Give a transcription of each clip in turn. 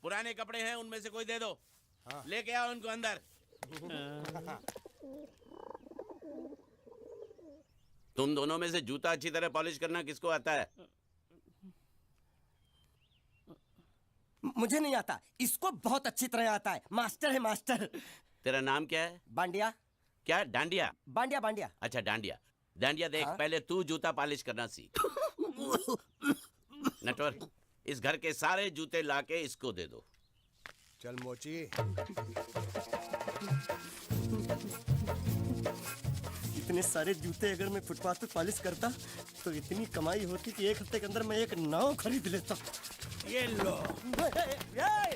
पुराने कपड़े हैं, उनमें से कोई दे दो। हाँ। लेके आओ उनको अंदर। तुम दोनों में से जूता अच्छी तरह पॉलिश करना किसको आता है? मुझे नहीं आता, इसको बहुत अच्छी तरह आता है। मास्टर है मास्टर। तेरा नाम क्या है? बांडिया। क्या? डांडिया? बांडिया बांडिया। अच्छा डांडिया। डांडिया देख, हाँ? पहले तू जूता पॉलिश करना सीख। नटवर, इस घर के सारे जूते लाके इसको दे दो। चल मोची। इतने सारे जूते अगर मैं फुटपाथ पे पॉलिश करता तो इतनी कमाई होती कि एक हफ्ते के अंदर मैं एक नाव खरीद लेता। ये लो,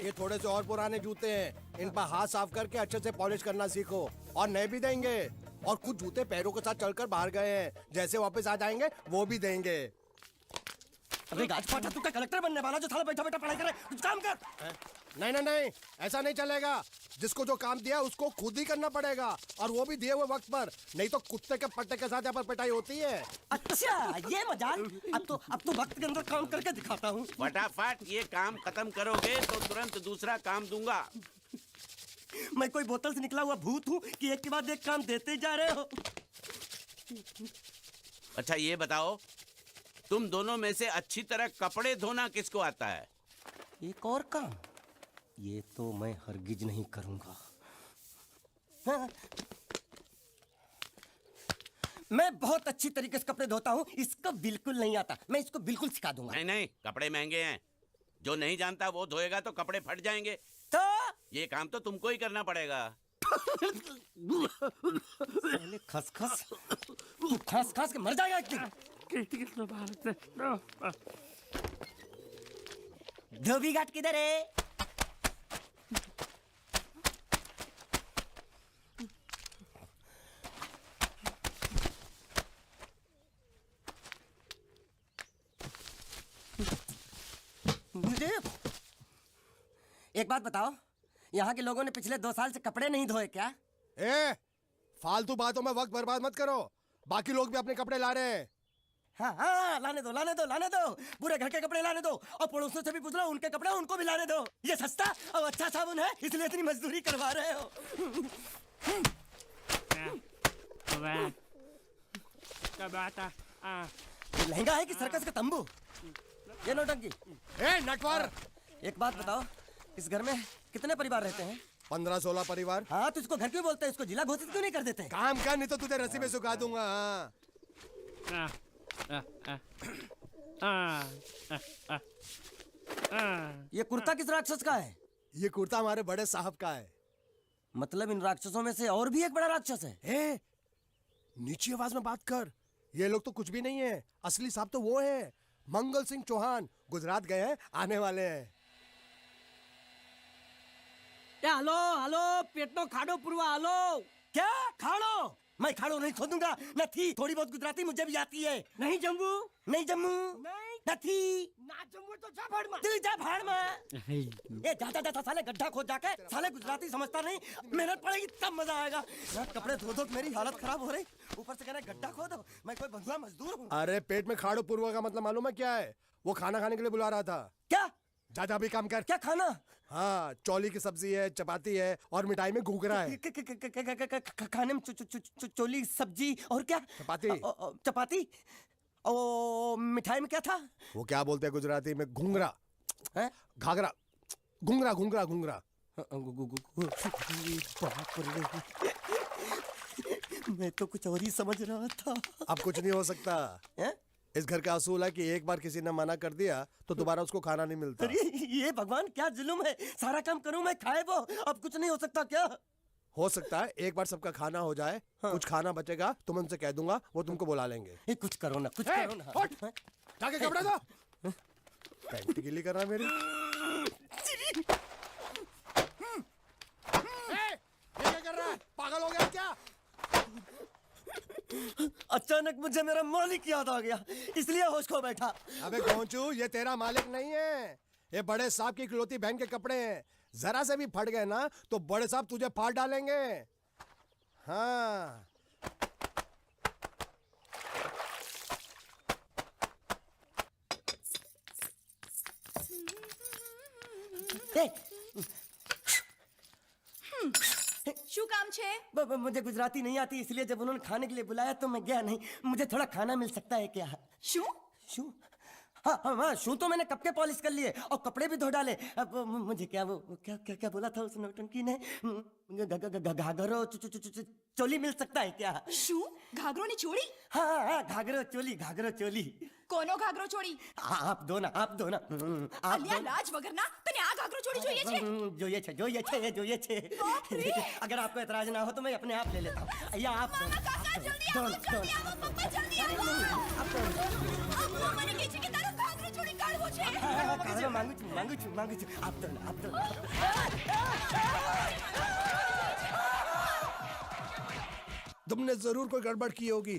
ये थोड़े से और पुराने जूते हैं, इन पर हाथ साफ करके अच्छे से पॉलिश करना सीखो। और नए भी देंगे, और कुछ जूते पैरों के साथ चलकर बाहर गए हैं, जैसे वापस आ जाएंगे वो भी देंगे। अबे गाज फाटा, तू क्या कलेक्टर बनने वाला जो साला बैठा बैठा पढ़ाई करे? कुछ काम कर। नहीं नहीं नहीं, ऐसा नहीं चलेगा। जिसको जो काम दिया उसको खुद ही करना पड़ेगा, और वो भी दिए हुए वक्त पर, नहीं तो कुत्ते के पट्टे के साथ यहाँ पर पिटाई होती है। अच्छा ये मजाक। अब तो वक्त के अंदर काम करके दिखाता हूँ। फटाफट ये काम खत्म करोगे तो तुरंत दूसरा काम दूंगा। मैं कोई बोतल से निकला हुआ भूत हूँ कि एक के बाद एक काम देते जा रहे हो? अच्छा ये बताओ, तुम दोनों में से अच्छी तरह कपड़े धोना किसको आता है? एक और काम, ये तो मैं हरगिज नहीं करूंगा। हाँ। मैं बहुत अच्छी तरीके से कपड़े धोता हूँ, इसको बिल्कुल नहीं आता। मैं इसको बिल्कुल सिखा दूंगा। नहीं नहीं, कपड़े महंगे हैं, जो नहीं जानता वो धोएगा तो कपड़े फट जाएंगे। तो ये काम तो तुमको ही करना पड़ेगा। पहले खसखस, तू खस खस के मर जाएगा एक दिन। धोबी घाट किधर है? एक बात बताओ, यहाँ के लोगों ने पिछले 2 साल से कपड़े नहीं धोए क्या? फालतू बातों में वक्त बर्बाद मत करो, बाकी लोग भी अपने कपड़े ला रहे हैं। हाँ हाँ, लाने दो लाने दो लाने दो, पूरे घर के कपड़े लाने दो, और पड़ोसियों से भी पूछ लो, उनके कपड़े उनको भी लाने दो। ये सस्ता और अच्छा साबुन है, इसलिए इतनी मजदूरी करवा रहे हो। लहंगा है कि सर्कस का तंबू? ये नौटंकी। नटवर, एक बात बताओ, इस घर में कितने परिवार रहते हैं? 15-16 परिवार। हाँ, तो इसको घर क्यों बोलते हैं? इसको जिला घोषित क्यों नहीं कर देते? काम कर, नहीं तो तुझे रस्सी में सुखा दूंगा। ये कुर्ता किस राक्षस का है? ये कुर्ता हमारे बड़े साहब का है। मतलब इन राक्षसों में से और भी एक बड़ा राक्षस है? नीची आवाज में बात कर, ये लोग तो कुछ भी नहीं है, असली साहब तो वो है, मंगल सिंह चौहान। गुजरात गए हैं, आने वाले हैं। हेलो हेलो, पेट नो खाड़ो पुरवा। हेलो, क्या खाड़ो? मैं खाड़ो नहीं खोदूंगा। न थी, थोड़ी बहुत गुजराती मुझे भी आती है। नहीं जम्मू, नहीं जम्मू, नहीं थी ना जम्मू तो जा भाड़ में। तू जा भाड़ में। ये जाता जाता साले गड्ढा खोद जाके, साले गुजराती समझता नहीं। मेहनत पड़ेगी तब मजा आएगा। ना कपड़े धो धो मेरी हालत खराब हो रही, ऊपर से कह रहे गड्ढा खोदो। मैं कोई बंधुआ मजदूर हूँ? अरे पेट में खाड़ो पुरवा का मतलब मालूम है क्या है? वो खाना खाने के लिए बुला रहा था। क्या? जा भी काम कर। क्या खाना? हाँ, चौली की सब्जी है, चपाती है, और मिठाई में घूघरा है। खाने में चोली सब्जी और क्या? चपाती। चपाती। ओ मिठाई में क्या था? वो क्या बोलते हैं गुजराती में? घूंघरा है? घाघरा, घूंघरा घूंघरा घूंघरा। बाप रे, मैं तो कुछ और ही समझ रहा था। अब कुछ नहीं हो सकता है? इस घर का असूल है कि एक बार किसी ने मना कर दिया तो दोबारा उसको खाना नहीं मिलता। अरे ये भगवान क्या जुल्म है, सारा काम करूं मैं, खाए वो। अब कुछ नहीं हो सकता क्या? हो सकता है एक बार सबका खाना हो जाए। हाँ। कुछ खाना बचेगा तो मैं उनसे कह दूंगा, वो तुमको बुला लेंगे। कुछ करो ना, कुछ करो ना। जाके कपड़े दो। पैंट गिली कर रहा मेरी। ये क्या कर रहा है? पागल हो गया क्या? अचानक मुझे मेरा मालिक याद आ गया, इसलिए होश खो बैठा। अबे गोंचू, ये तेरा मालिक नहीं है, ये बड़े साहब की इकलौती बहन के कपड़े हैं। जरा से भी फट गए ना तो बड़े साहब तुझे फाड़ डालेंगे। हाँ, શું કામ છે? मुझे गुजराती नहीं आती, इसलिए जब उन्होंने खाने के लिए बुलाया तो मैं गया नहीं। मुझे थोड़ा खाना मिल सकता है क्या? શું? शू? हाँ हाँ हाँ, शू तो मैंने कब के पॉलिश कर लिए और कपड़े भी धो डाले। अब मुझे क्या वो क्या क्या क्या बोला था उस नौटंकी ने? घाघरो चोली मिल सकता है क्या? શું? ઘાઘરોની ચોળી? हाँ हाँ, घाघरो चोली। કોનો ઘાઘરો ચોળી? आप दो ना आप दो ना। आप અલ્યા લાજ વગરના તને આ ઘાઘરો ચોળી જોઈએ છે? જોઈએ છે। अगर आपको एतराज ना हो तो मैं अपने आप ले लेता हूँ। या आप दो ना, કાકા જલ્દી दो આવો, ना, दो જલ્દી ना। આવો, પપ્પા જલ્દી આવો. आप दो ना। અમ્મા મને કહે છે કે તારો ઘાઘરો ચોળી કાઢવો છે. खाना मांगू छू। आप दो ना। तुमने जरूर कोई गड़बड़ की होगी,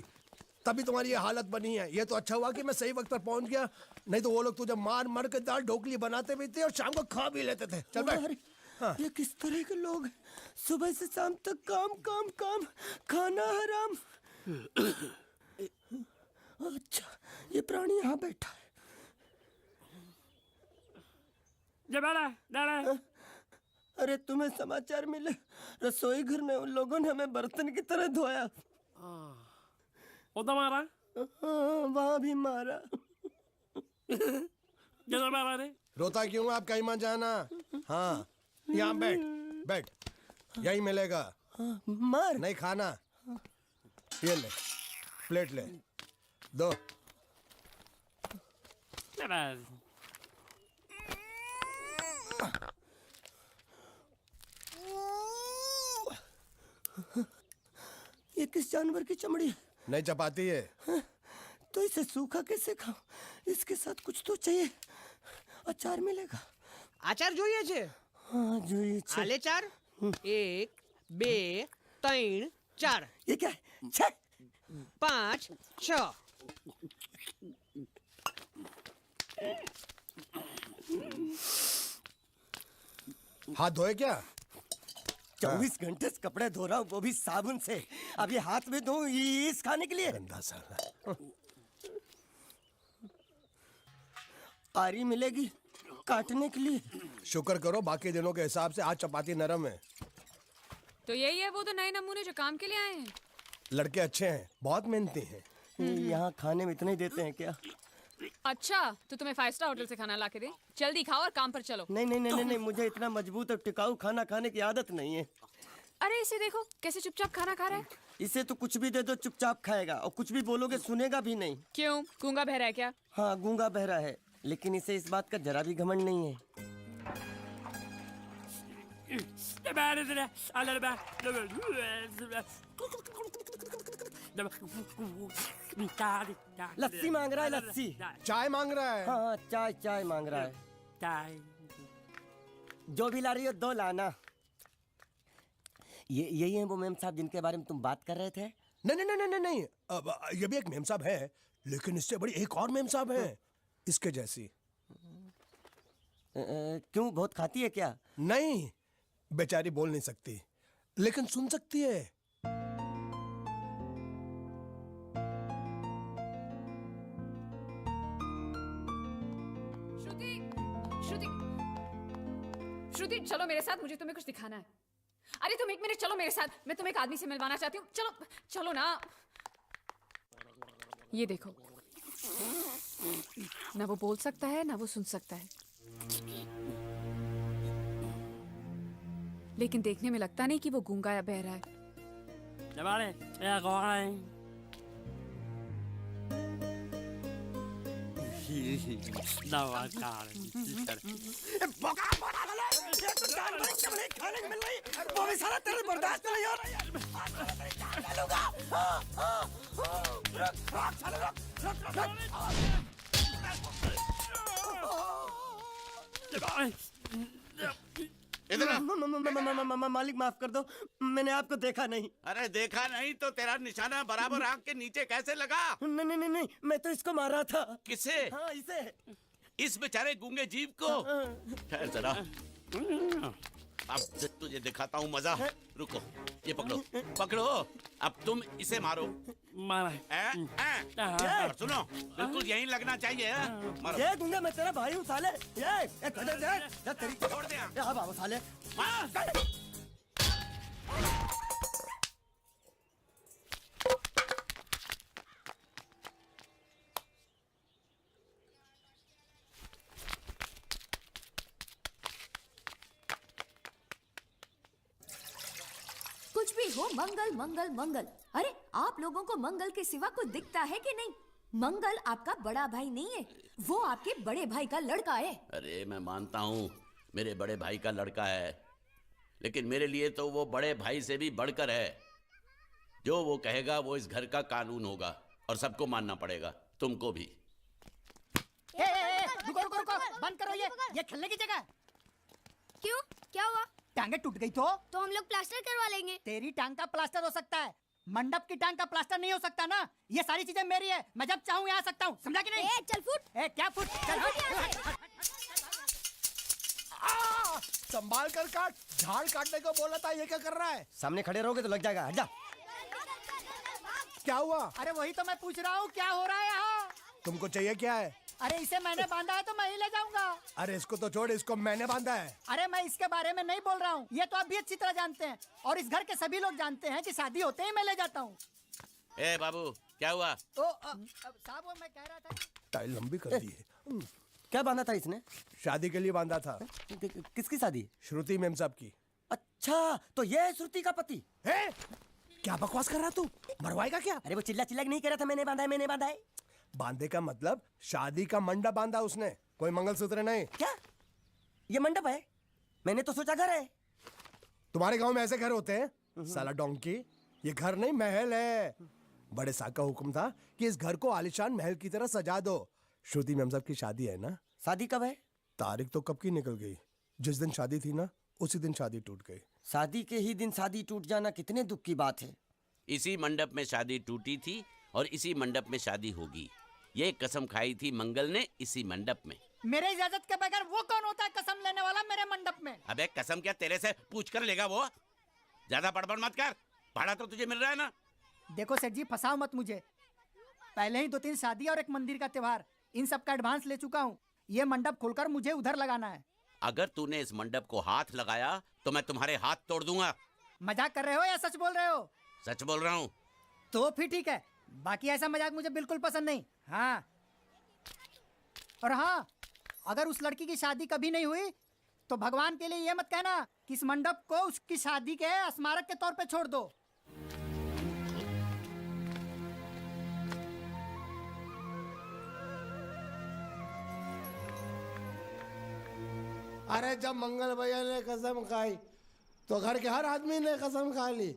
तभी तुम्हारी ये हालत बनी है। ये तो अच्छा हुआ कि मैं सही वक्त पर पहुंच गया, नहीं तो वो लोग तुझे मार के दाल ढोकली बनाते भी थे और शाम को खा भी लेते थे। चल बैठ। अरे, ये किस तरह के लोग हैं? सुबह से शाम तक काम, खाना हराम। अच्छा, ये प्राणी यहाँ बैठा है। अरे तुम्हें समाचार मिले? रसोई घर में उन लोगों ने हमें बर्तन की तरह धोया। मारा वहाँ भी मारा। मारा रे? रोता क्यों? आप कहीं मत जाना। हाँ, यहाँ बैठ, यही मिलेगा। मार नहीं खाना, ये ले, प्लेट ले, दो। ये किस जानवर की चमड़ी है? नहीं चपाती है। तो इसे सूखा कैसे खाऊं? इसके साथ कुछ तो चाहिए। अचार मिलेगा? આચાર જોઈએ છે? हाँ જોઈએ છે। આલે ચાર 1 2 3 4 ये क्या है? 6 5 6 हाथ धोए क्या? 24 घंटे से कपड़े धो रहा हूँ, वो भी साबुन से। अब ये हाथ में धो इस खाने के लिए? गंदा साला। आरी मिलेगी काटने के लिए? शुक्र करो बाकी दिनों के हिसाब से आज चपाती नरम है। तो यही है वो तो नए नमूने जो काम के लिए आए हैं। लड़के अच्छे हैं, बहुत मेहनती हैं। यहाँ खाने में इतना ही देते हैं क्या? अच्छा तो तुम्हें 5 स्टार होटल से खाना ला के दे? जल्दी खाओ और काम पर चलो। नहीं, मुझे इतना मजबूत और टिकाऊ खाना खाने की आदत नहीं है। अरे इसे देखो कैसे चुपचाप खाना खा रहा है। इसे तो कुछ भी दे दो चुपचाप खाएगा, और कुछ भी बोलोगे सुनेगा भी नहीं। क्यों, गूंगा बहरा है क्या? हाँ गूंगा बहरा है, लेकिन इसे इस बात का जरा भी घमंड नहीं है। लस्सी मांग रहा है, लस्सी। चाय मांग रहा है। हाँ चाय मांग रहा है। जो भी ला रही हो 2 लाना। यही है वो मेम साहब जिनके बारे में तुम बात कर रहे थे? नहीं। अब ये भी एक मेम साहब है, लेकिन इससे बड़ी एक और मेम साहब है, इसके जैसी। क्यों, बहुत खाती है क्या? नहीं, बेचारी बोल नहीं सकती, लेकिन सुन सकती है। श्रुति चलो मेरे साथ, मुझे तुम्हें कुछ दिखाना है। अरे तुम 1 मिनट चलो मेरे साथ, मैं तुम्हें एक आदमी से मिलवाना चाहती हूँ। चलो ना। ये देखो, ना वो बोल सकता है ना वो सुन सकता है, लेकिन देखने में लगता नहीं कि वो गूंगा या बहरा है। वो भी सारा तेरे बर्दाश्त नहीं हो रहा। मालिक माफ कर दो, मैंने आपको देखा नहीं। अरे देखा नहीं तो तेरा निशाना बराबर आंख के नीचे कैसे लगा? नहीं, मैं तो इसको मारा था। किसे? हाँ इसे। इस बेचारे गूंगे जीव को? ठहर जरा। अब तुझे दिखाता हूँ मजा। रुको, ये पकड़ो पकड़ो। अब तुम इसे मारो। मारा और सुनो, बिल्कुल यहीं लगना चाहिए। मारो। ये दूंगा मैं, तेरा भाई हूँ साले। ये खड़े दे तेरी। छोड़ दे। हाँ बाबा साले। मार। कुछ भी हो, मंगल मंगल मंगल। अरे आप लोगों को मंगल के सिवा कुछ दिखता है कि नहीं? मंगल आपका बड़ा भाई नहीं है, वो आपके बड़े भाई का लड़का है। अरे मैं मानता हूँ मेरे बड़े भाई का लड़का है, लेकिन मेरे लिए तो वो बड़े भाई से भी बढ़कर है। जो वो कहेगा वो इस घर का कानून होगा और सबको मानना पड़ेगा, तुमको भी। रुको रुको रुको, बंद करो ये खेलने की जगह। क्यों, क्या हुआ? टांगे टूट गई तो हम लोग प्लास्टर करवा लेंगे। तेरी टांग का प्लास्टर हो सकता है, मंडप की टांग का प्लास्टर नहीं हो सकता ना। ये सारी चीजें मेरी है, मैं जब चाहूँ यहाँ आ सकता हूँ, समझा कि नहीं? चल फुट। क्या फुट? चल फुट। संभाल कर काट, झाड़ काटने को बोला था, ये क्या कर रहा है? सामने खड़े रहोगे तो लग जाएगा, हट जा। क्या हुआ? अरे वही तो मैं पूछ रहा हूँ, क्या हो रहा है यहाँ? तुमको चाहिए क्या है? अरे इसे मैंने बांधा है तो मैं ही ले जाऊंगा। अरे इसको तो छोड़, इसको मैंने बांधा है। अरे मैं इसके बारे में नहीं बोल रहा हूँ, ये तो आप भी अच्छी तरह जानते हैं और इस घर के सभी लोग जानते हैं कि शादी होते ही मैं ले जाता हूँ। ए बाबू, क्या हुआ? तो साहब वो मैं कह रहा था। टाइल लंबी कर दी है। क्या बांधा था इसने? शादी के लिए बांधा था। किसकी शादी? श्रुति मेम साहब की। अच्छा, तो ये है श्रुति का पति? है? क्या बकवास कर रहा तू? मरवाएगा क्या? अरे वो चिल्ला चिल्ला के नहीं कह रहा था मैंने बांधा है, मैंने बांधा है। बांधे का मतलब शादी का मंडप बांधा उसने, कोई मंगलसूत्र नहीं। क्या ये मंडप है? मैंने तो सोचा घर है। तुम्हारे गांव में ऐसे घर होते हैं? साला डोंकी, ये घर नहीं महल है। बड़े साहब का हुक्म था कि इस घर को आलीशान महल की तरह सजा दो। श्रुति मेम साहब की शादी है ना? शादी कब है? तारीख तो कब की निकल गई। जिस दिन शादी थी ना, उसी दिन शादी टूट गई। शादी के ही दिन शादी टूट जाना कितने दुख की बात है। इसी मंडप में शादी टूटी थी और इसी मंडप में शादी होगी। ये कसम खाई थी मंगल ने इसी मंडप में। मेरे इजाजत के बगैर वो कौन होता है कसम लेने वाला मेरे मंडप में? अबे कसम क्या तेरे से पूछ कर लेगा वो? ज्यादा बड़बड़ मत कर, भाड़ा तो तुझे मिल रहा है ना। देखो सेठ जी, फंसाओ मत मुझे। पहले ही 2-3 शादी और एक मंदिर का त्योहार, इन सब का एडवांस ले चुका हूँ। ये मंडप खोलकर मुझे उधर लगाना है। अगर तूने इस मंडप को हाथ लगाया तो मैं तुम्हारे हाथ तोड़ दूंगा। मजाक कर रहे हो या सच बोल रहे हो? सच बोल रहा हूँ। तो फिर ठीक है, बाकी ऐसा मजाक मुझे बिल्कुल पसंद नहीं। हाँ, और हाँ, अगर उस लड़की की शादी कभी नहीं हुई तो भगवान के लिए ये मत कहना कि इस मंडप को उसकी शादी के स्मारक के तौर पे छोड़ दो। अरे जब मंगल भैया ने कसम खाई तो घर के हर आदमी ने कसम खा ली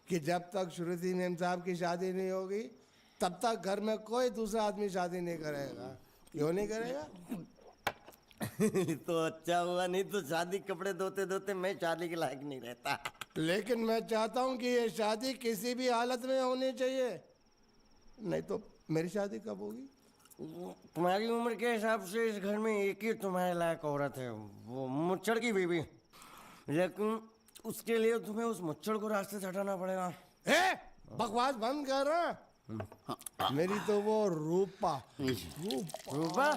कि जब तक श्रुति मेम साहब की शादी नहीं होगी तब तक घर में कोई दूसरा आदमी शादी नहीं करेगा। क्यों नहीं करेगा? तो अच्छा हुआ, नहीं तो शादी कपड़े धोते धोते मैं शादी के लायक नहीं रहता। लेकिन मैं चाहता हूँ कि ये शादी किसी भी हालत में होनी चाहिए, नहीं तो मेरी शादी कब होगी? तुम्हारी उम्र के हिसाब से इस घर में एक ही तुम्हारे लायक औरत है, वो मुच्छड़ की बीवी। लेकिन उसके लिए तुम्हें उस मुच्छड़ को रास्ते से हटाना पड़ेगा। बकवास बंद कर रहा। मेरी तो वो रूपा। रूपा?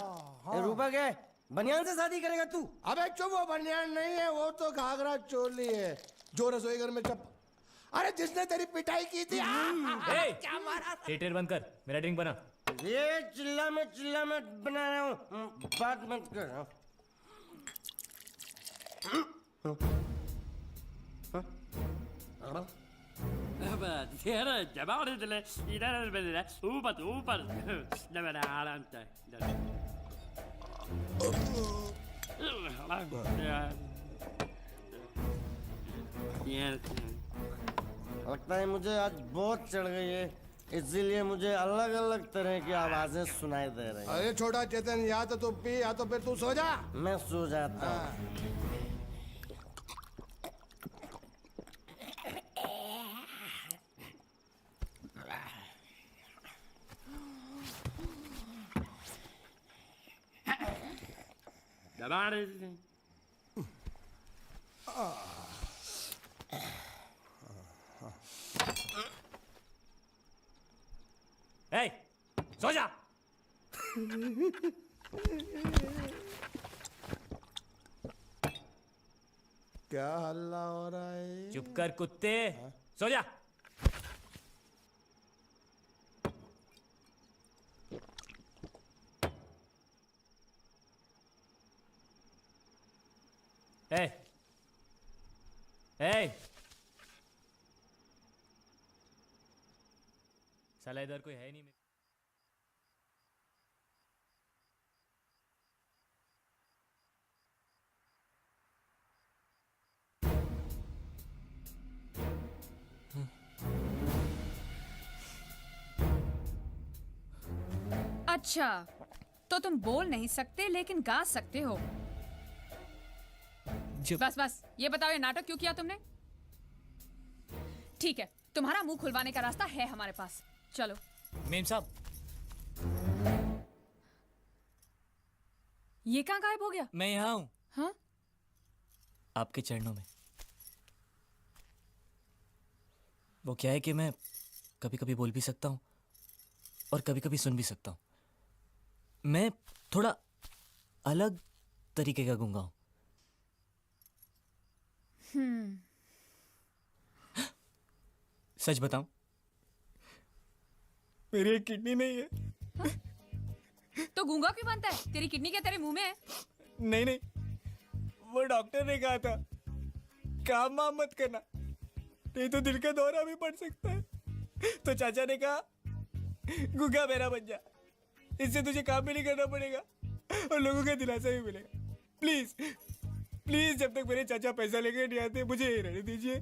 रूपा क्या है? बनियान से शादी करेगा तू? अबे चुप, वो बनियान नहीं है, वो तो घाघरा चोली है जो रसोई घर में चप। अरे जिसने तेरी पिटाई की थी। क्या मारा? थिएटर बंद कर, मेरा ड्रिंक बना। ये चिल्ला में बना रहा हूँ, बात मत कर। लगता है मुझे आज बहुत चढ़ गई है, इसीलिए मुझे अलग अलग तरह की आवाजें सुनाई दे रही हैं। अरे छोटा चेतन, या तो तू पी या तो फिर तू सो जा। मैं सो जाता हूँ। दबा सो जा। क्या हल्ला हो रहा है? चुप कर कुत्ते, सो जा। ए, ए, साला इधर कोई है नहीं। अच्छा, तो तुम बोल नहीं सकते लेकिन गा सकते हो। बस बस, ये बताओ ये नाटक क्यों किया तुमने? ठीक है, तुम्हारा मुंह खुलवाने का रास्ता है हमारे पास। चलो। मेम साहब, ये कहाँ गायब हो गया? मैं यहाँ हूँ। हाँ? आपके चरणों में। वो क्या है कि मैं कभी कभी बोल भी सकता हूँ और कभी कभी सुन भी सकता हूँ। मैं थोड़ा अलग तरीके का गूंगा हूँ। सच बताऊं, मेरी एक किडनी नहीं है। तो गूंगा क्यों बनता है? तेरी किडनी क्या तेरे मुंह में है? नहीं नहीं, वो डॉक्टर ने कहा था काम वाम मत करना, नहीं तो दिल का दौरा भी पड़ सकता है। तो चाचा ने कहा गूंगा मेरा बन जा, इससे तुझे काम भी नहीं करना पड़ेगा और लोगों का दिलासा भी मिलेगा। प्लीज प्लीज, जब तक मेरे चाचा पैसा लेके नहीं आते मुझे यही रहने दीजिए।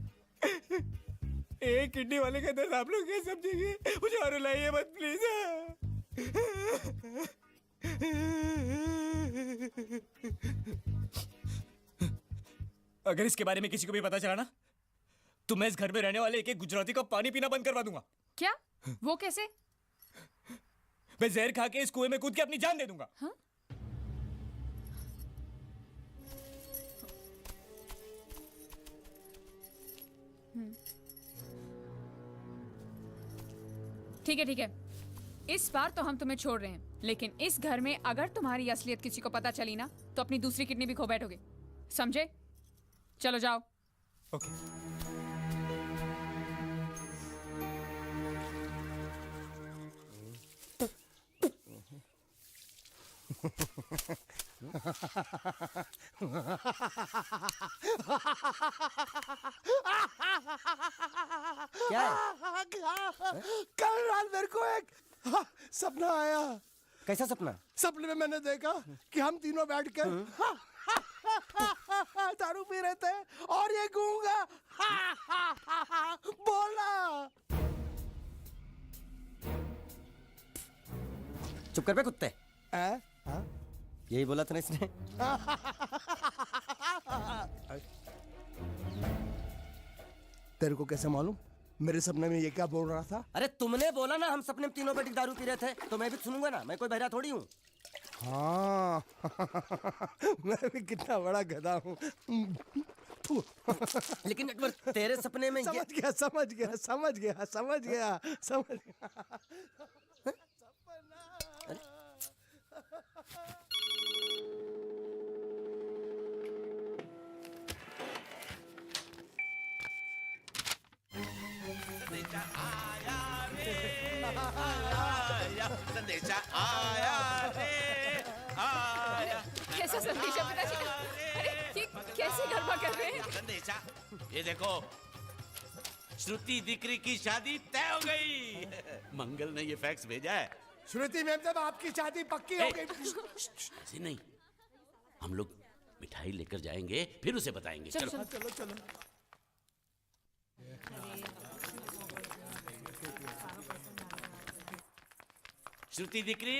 एक किडनी वाले का दर्द आप लोग कैसे समझेंगे? मुझे और रुलाइए मत प्लीज। अगर इसके बारे में किसी को भी पता चला ना, तो मैं इस घर में रहने वाले एक एक गुजराती का पानी पीना बंद करवा दूंगा। क्या? वो कैसे? मैं जहर खा के इस कुएं में कूद के अपनी जान दे दूंगा। हाँ? ठीक है ठीक है, इस बार तो हम तुम्हें छोड़ रहे हैं, लेकिन इस घर में अगर तुम्हारी असलियत किसी को पता चली ना, तो अपनी दूसरी किडनी भी खो बैठोगे। समझे? चलो जाओ। ओके। क्या है? कल रात मेरे को एक सपना आया। कैसा सपना? सपने में मैंने देखा कि हम तीनों बैठ कर दारू पी रहे थे और ये गूंगा बोला। चुप कर बे कुत्ते। यही बोला था ना इसने। तेरे को कैसे मालूम मेरे सपने में ये क्या बोल रहा था? अरे तुमने बोला ना हम सपने में तीनों बैठ के दारू पी रहे थे, तो मैं भी सुनूंगा ना। मैं कोई बहरा थोड़ी हूँ। हाँ मैं भी कितना बड़ा गधा हूँ। लेकिन एक बार तेरे सपने में समझ गया समझ गया समझ गया समझ गया समझ गया। संदेशा आया रे आया। कैसा संदेशा पिताजी? अरे ये कैसे गरबा कर रहे हैं? संदेशा, ये देखो, श्रुति दिकरी की शादी तय हो गई। मंगल ने ये फैक्स भेजा है। श्रुति मैम साहब आपकी शादी पक्की हो गई। ऐसे नहीं, हम लोग मिठाई लेकर जाएंगे फिर उसे बताएंगे। चलो, चलो चलो चलो। श्रुति दिकरी,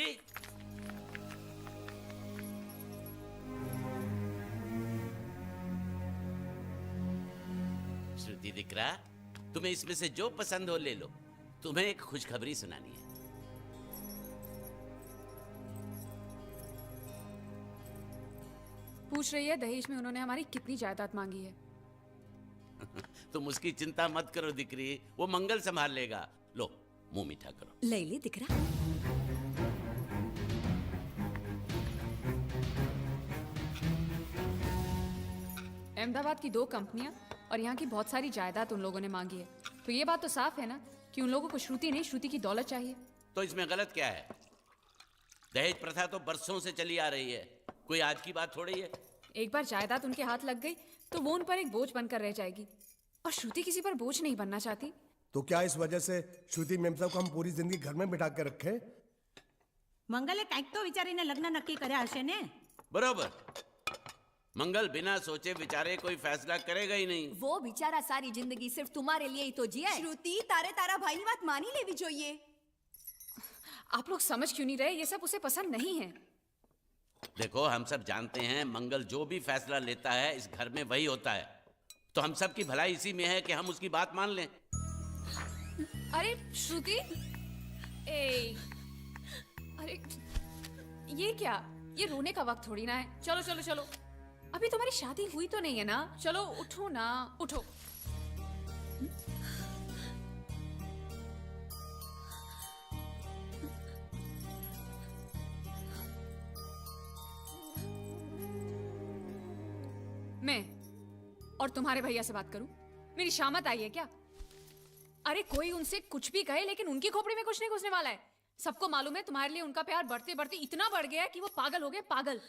श्रुति दिकरा, तुम्हें इसमें से जो पसंद हो ले लो। तुम्हें एक खुशखबरी सुनानी है। पूछ रही है दहेज में उन्होंने हमारी कितनी जायदाद मांगी है। तुम उसकी चिंता मत करो दिकरी, वो मंगल संभाल लेगा। लो मुंह मीठा करो। लैली दिख रहा अहमदाबाद की 2 कंपनियां और यहाँ की बहुत सारी जायदाद उन लोगों ने मांगी है। तो ये बात तो साफ है ना कि उन लोगों को श्रुति नहीं, श्रुति की दौलत चाहिए। तो इसमें गलत क्या है? दहेज प्रथा तो बरसों से चली आ रही है, कोई आज की बात थोड़ी है। एक बार जायदाद उनके हाथ लग गई तो वो उन पर एक बोझ बनकर रह जाएगी, और श्रुति किसी पर बोझ नहीं बनना चाहती। तो क्या इस वजह से श्रुति मेम साहब को हम पूरी जिंदगी घर में बिठा के रखे? મંગલે કંઈક તો વિચારીને લગ્ન નક્કી કર્યા હશે ને? बरोबर। मंगल बिना सोचे विचारे कोई फैसला करेगा ही नहीं। वो बेचारा सारी जिंदगी सिर्फ तुम्हारे लिए ही तो जिया है। श्रुति तारे तारा भाई ની વાત માની લેવી જોઈએ। आप लोग समझ क्यों नहीं रहे? ये सब उसे पसंद नहीं है। देखो, हम सब जानते हैं मंगल जो भी फैसला लेता है इस घर में वही होता है, तो हम सब की भलाई इसी में है कि हम उसकी बात मान लें। अरे श्रुति, अरे ये क्या? ये रोने का वक्त थोड़ी ना है। चलो चलो चलो, अभी तुम्हारी शादी हुई तो नहीं है ना? चलो उठो ना, उठो। मैं और तुम्हारे भैया से बात करूं? मेरी शामत आई है क्या? अरे कोई उनसे कुछ भी कहे, लेकिन उनकी खोपड़ी में कुछ नहीं घुसने वाला है। सबको मालूम है तुम्हारे लिए उनका प्यार बढ़ते बढ़ते इतना बढ़ गया है कि वो पागल हो गए, पागल।